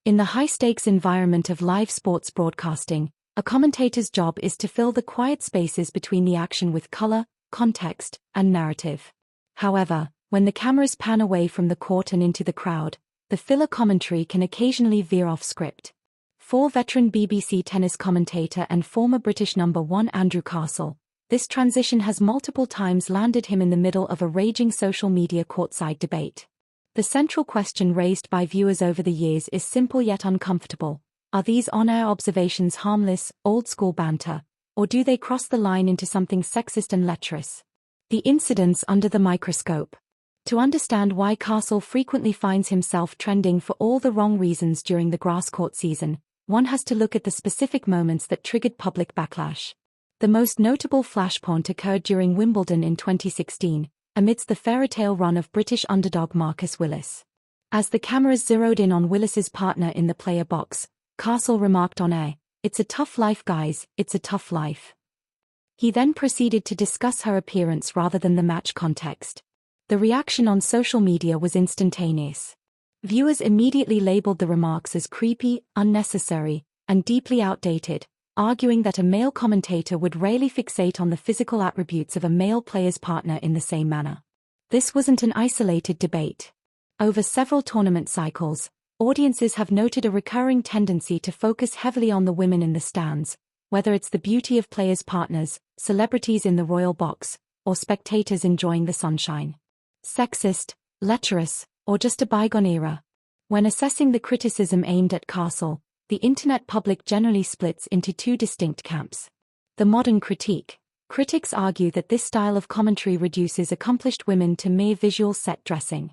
In the high-stakes environment of live sports broadcasting, a commentator's job is to fill the quiet spaces between the action with color, context, and narrative. However, when the cameras pan away from the court and into the crowd, the filler commentary can occasionally veer off script. For veteran BBC tennis commentator and former British number 1 Andrew Castle, this transition has multiple times landed him in the middle of a raging social media courtside debate. The central question raised by viewers over the years is simple yet uncomfortable. Are these on-air observations harmless, old-school banter, or do they cross the line into something sexist and lecherous? The incidents under the microscope. To understand why Castle frequently finds himself trending for all the wrong reasons during the grass court season, one has to look at the specific moments that triggered public backlash. The most notable flashpoint occurred during Wimbledon in 2016, amidst the fairy-tale run of British underdog Marcus Willis. As the cameras zeroed in on Willis's partner in the player box, Castle remarked on air, "It's a tough life, guys, it's a tough life." He then proceeded to discuss her appearance rather than the match context. The reaction on social media was instantaneous. Viewers immediately labeled the remarks as creepy, unnecessary, and deeply outdated, arguing that a male commentator would rarely fixate on the physical attributes of a male player's partner in the same manner. This wasn't an isolated debate. Over several tournament cycles, audiences have noted a recurring tendency to focus heavily on the women in the stands, whether it's the beauty of players' partners, celebrities in the royal box, or spectators enjoying the sunshine. Sexist, lecherous, or just a bygone era. When assessing the criticism aimed at Castle, the internet public generally splits into two distinct camps. The modern critique. Critics argue that this style of commentary reduces accomplished women to mere visual set dressing.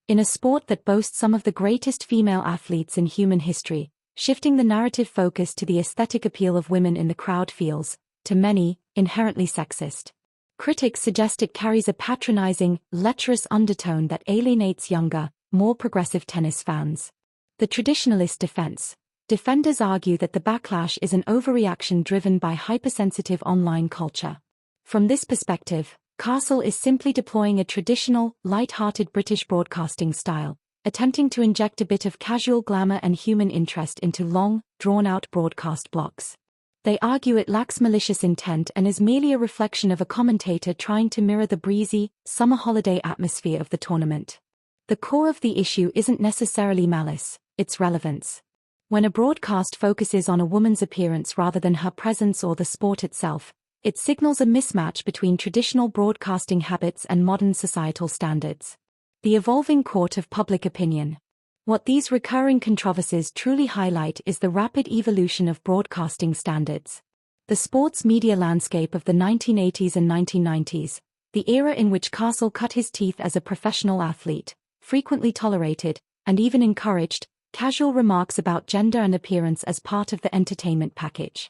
In a sport that boasts some of the greatest female athletes in human history, shifting the narrative focus to the aesthetic appeal of women in the crowd feels, to many, inherently sexist. Critics suggest it carries a patronizing, lecherous undertone that alienates younger, more progressive tennis fans. The traditionalist defense. Defenders argue that the backlash is an overreaction driven by hypersensitive online culture. From this perspective, Castle is simply deploying a traditional, light-hearted British broadcasting style, attempting to inject a bit of casual glamour and human interest into long, drawn-out broadcast blocks. They argue it lacks malicious intent and is merely a reflection of a commentator trying to mirror the breezy, summer holiday atmosphere of the tournament. The core of the issue isn't necessarily malice, it's relevance. When a broadcast focuses on a woman's appearance rather than her presence or the sport itself, it signals a mismatch between traditional broadcasting habits and modern societal standards. The evolving court of public opinion. What these recurring controversies truly highlight is the rapid evolution of broadcasting standards. The sports media landscape of the 1980s and 1990s, the era in which Castle cut his teeth as a professional athlete, frequently tolerated, and even encouraged, casual remarks about gender and appearance as part of the entertainment package.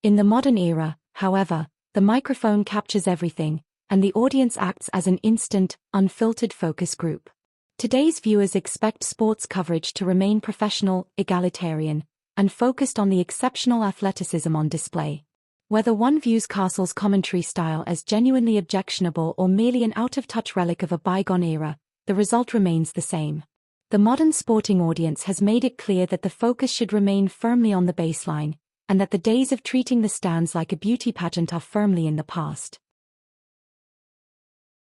In the modern era, however, the microphone captures everything, and the audience acts as an instant, unfiltered focus group. Today's viewers expect sports coverage to remain professional, egalitarian, and focused on the exceptional athleticism on display. Whether one views Castle's commentary style as genuinely objectionable or merely an out-of-touch relic of a bygone era, the result remains the same. The modern sporting audience has made it clear that the focus should remain firmly on the baseline, and that the days of treating the stands like a beauty pageant are firmly in the past.